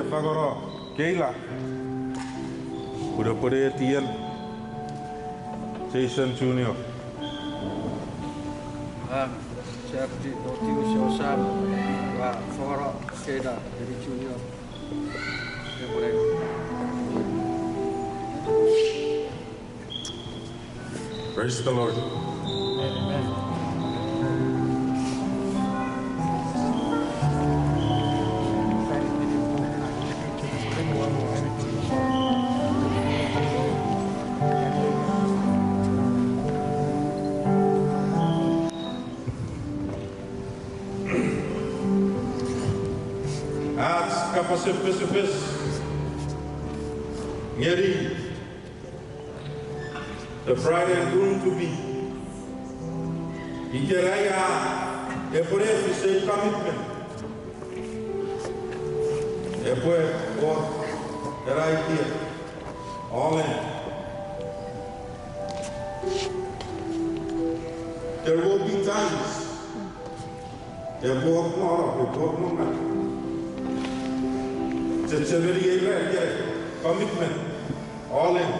fagoro Keila. Udah pada Tian Jason Junior. Saya di Tiu Xiaoshan và fagoro Keila dari Junior. Yang boleh. Praise the Lord. Amen. Kapasipis ngeri the bride and groom to be ikeraya epore say commitment epore or right here all in. There will be times epore not it's a very commitment, all in.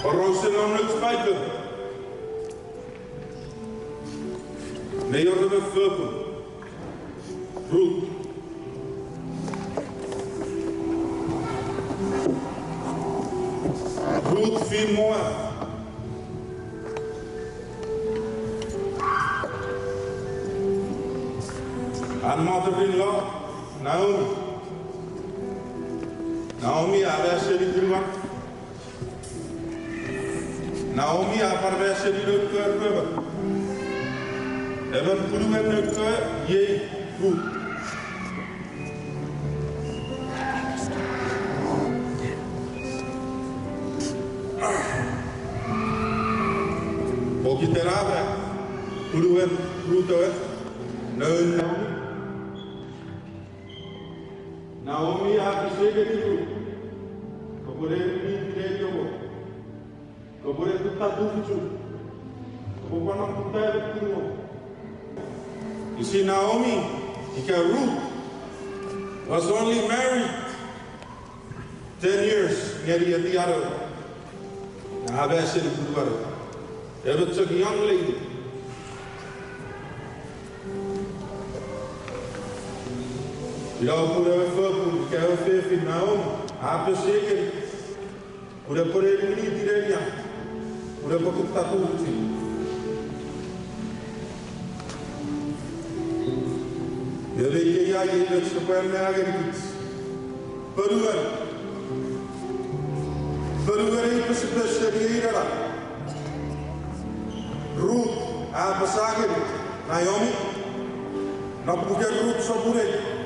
Rosen het spijpen. Nee, je hebt een vulpen. Roet. Roet veel mooi. And mother-in-law, Naomi. Naomi avesse di prima. Naomi avesse di due. Even prima due, ye goed. Pochi terave, prima due. Naomi. Naomi had to say that you go You see, Naomi, Ruth, was only married 10 years near the other. Now, I said it took a young lady. Eu quero ver não, a pessoa que por ele me diria, por ele porque está tudo assim. Eu vejo aí ele se pode me agredir. Peruan itu sedia lah. Ruth, a pessoa Naomi, não podia Ruth só por ele.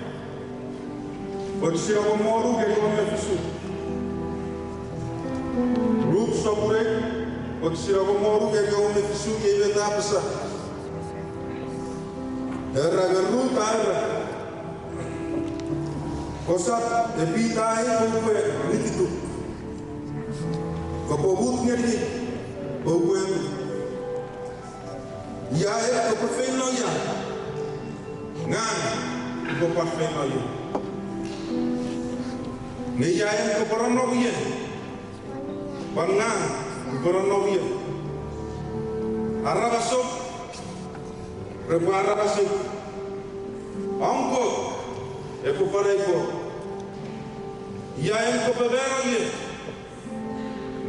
Pode ser algum modo que ele não fez. Ruth só por ele. Pode ser algum modo que ele não fez e ele está passando. Era Ruth era. Cosa de vida aí como é nítido. Como Ruth nele, como é. E aí é que perfeito não é. Não, como perfeito não é. Neyayam ke Poronovia, Pangan ke Poronovia, Arabasok, Repa Arabasok, Angko, Eko Pareko, Yayam ke Paberoye,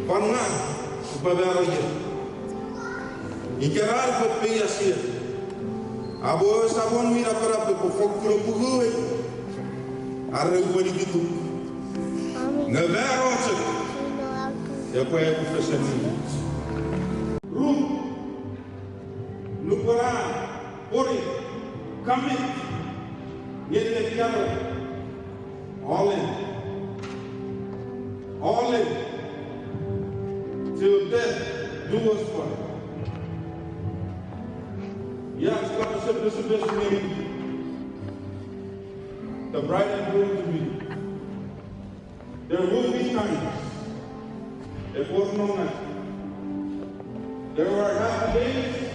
Pangan ke Paberoye, Ikerar ke Piasia, Abo Sabon Mira para Pokokuro Pugue, Arreguari gitu. Neverotje. Ja, poi è professor. Room. Lupara. Ori. Commit. Niente chiaro. All in. All in. Till death do us part. Ja, het gaat dus best the bride and groom to be. There will be times, it was no night. There are happy days,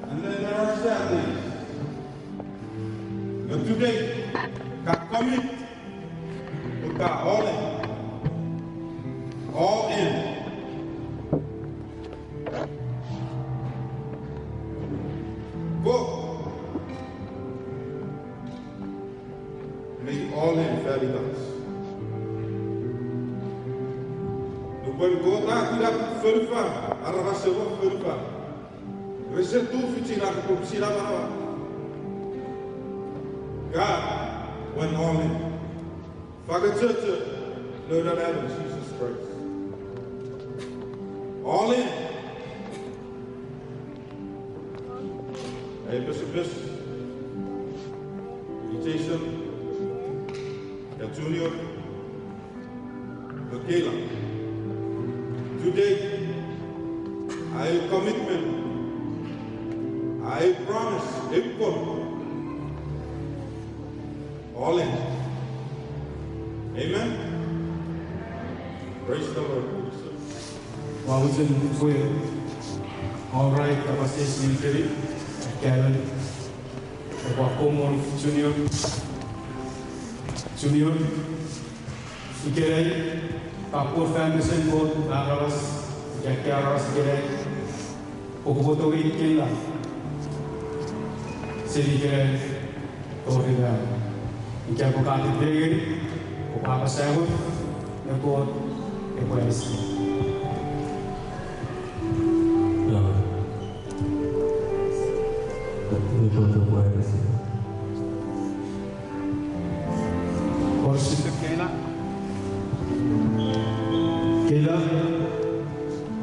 and then there are sad today, can commit, we can all in. Go. Make all in very nice. Nobody go back to that further. Arabasha further. Reset to Fichina to Sina. God went all in. Father Church, Lord of Heaven, Jesus Christ. All in. Hey, Bishop, Jason, Junior, Michaela. Today, I have commitment. I promise, equal. All in. Amen. Praise the Lord. All right, Abasis Military, Kevin, Wakomon Junior, Ikere, Kapur Foundation Board, Nagaras, Jakaras Gere, Okoboto Killa, Siri Torida, Ikapokati Brigade, Opapa Sabu, the board, the West. Kela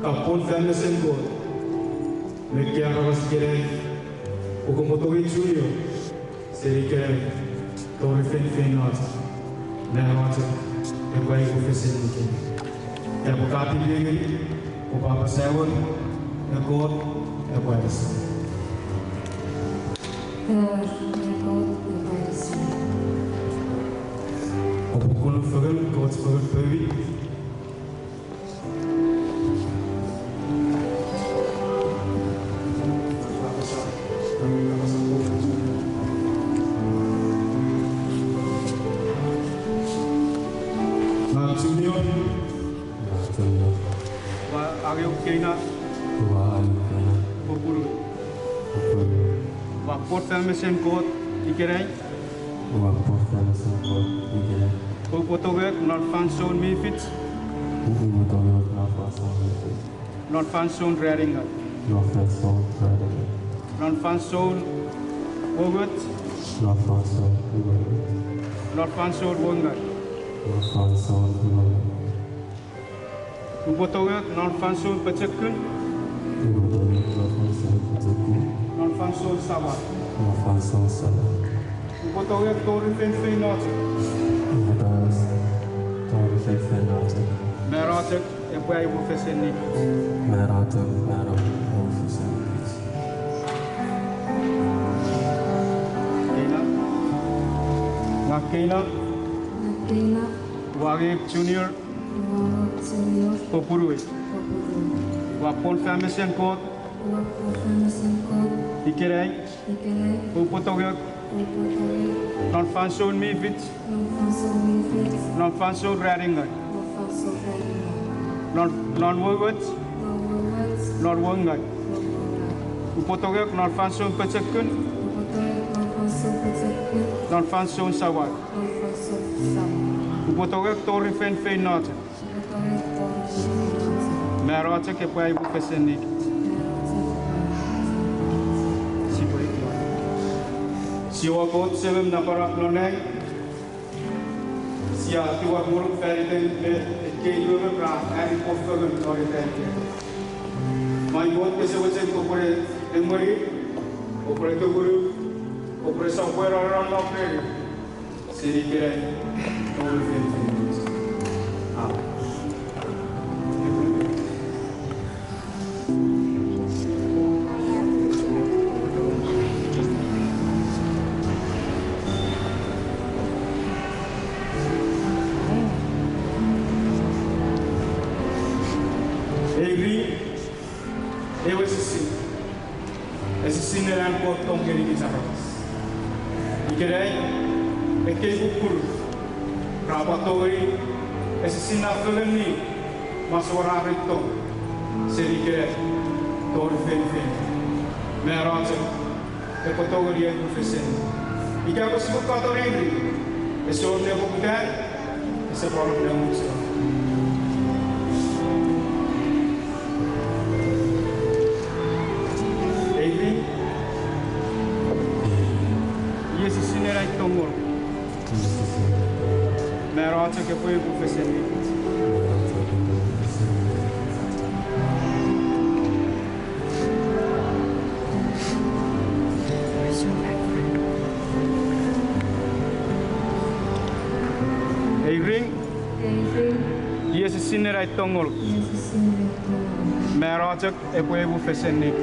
Kapun Foundation Board Mekiaras Gere Okomotowi Julio Serikere Tori Finfinot Narwata Ekwai Kufesin Epokati Bigri Opapa Sawon Ekot Ekwais Opokulu Fugel God's Fugel Baby Port Famison Court, Ikerai. Port Famison Court, Ikerai. Pupotowek, not Fanson Mifits. Pupotowek, not Fanson Mifits. Not Fanson Raringer. Not Fanson Raringer. Not Fanson Wogot. Not Fanson Wogot. Not Fanson Wonga. Not Fanson Wogot. Pupotowek, not Fanson Pachakun. Pupotowek, not Fanson Pachakun. Non Fanson Sabat. Non Fanson Sabat. Pupotowek, Tori Finfinot. Tori Finfinot. Meratek, Ekwai Wufesenik. Meratek, Wufesenik. Wakena. Wagib Junior. Popurui. Wapon Famison Court. Ikerai. Pupotowek. Non Fanson Mifits. Non Fanson Raringer. Non Wogot. Non Wonga. Pupotowek. Non Fanson Pachakun. Non Fanson Sawat. Pupotowek Tori Finfinot. Meratek Ekwai Wufesenik. Siwa kot sebem naparak loneng, sia tuak muruk feriten ke dua berah hari pofagun tori feriten. Mai bot kesewajin kopore emori, kopore tu guru, kopore software orang lapre, seri kira tori feriten. Ikerei, eke ukuru, rapatori, esse sinafulani, masora rito, serikere, tori fen. Meraja, epotori e profesen. Ika ko sibu katori, esor ne bukan, ese polo ne musa. Ebi, Yesus sinera itongor. Meraja ke foi profesen. Yesus sinera itongol. Merajak epuebu fesenik.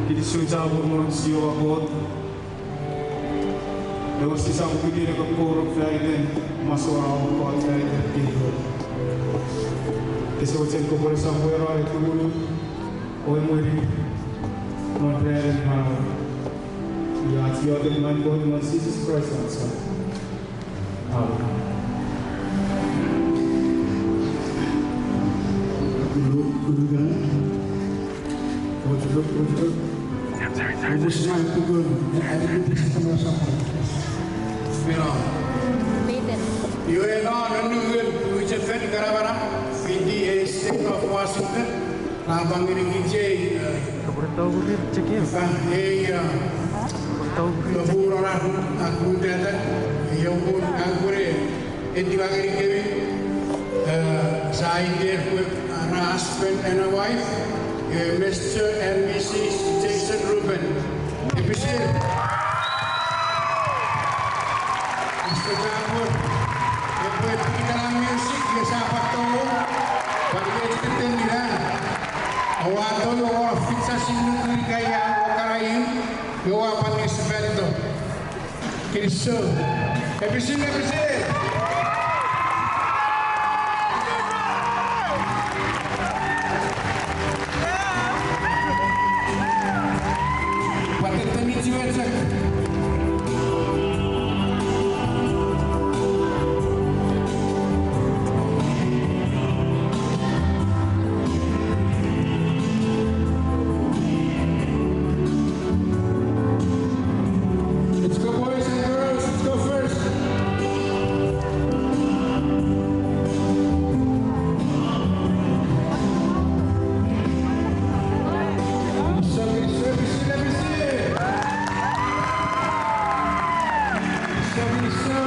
Kidi suja burmon siyo abot. Lewat sisa bukti ne kaporo Friday masuk awal kuat Friday tidur. Kesucian kubur sampuera itu dulu. Oi muri. Montreal power. We ask you the man God in Jesus Christ answer. Amen. Her husband and a wife, Mr. and Mrs. Jason Ruben. Episode. Mr. Jambur, yang berpikir dalam musik, dia sahabat tolong, bagi dia cerita niran. Awal tu orang fiksasi negeri gaya wakaraim, dia panggil seperti itu. Kisah. Episode. Let's go, boys and girls. Let's go first. Let me see.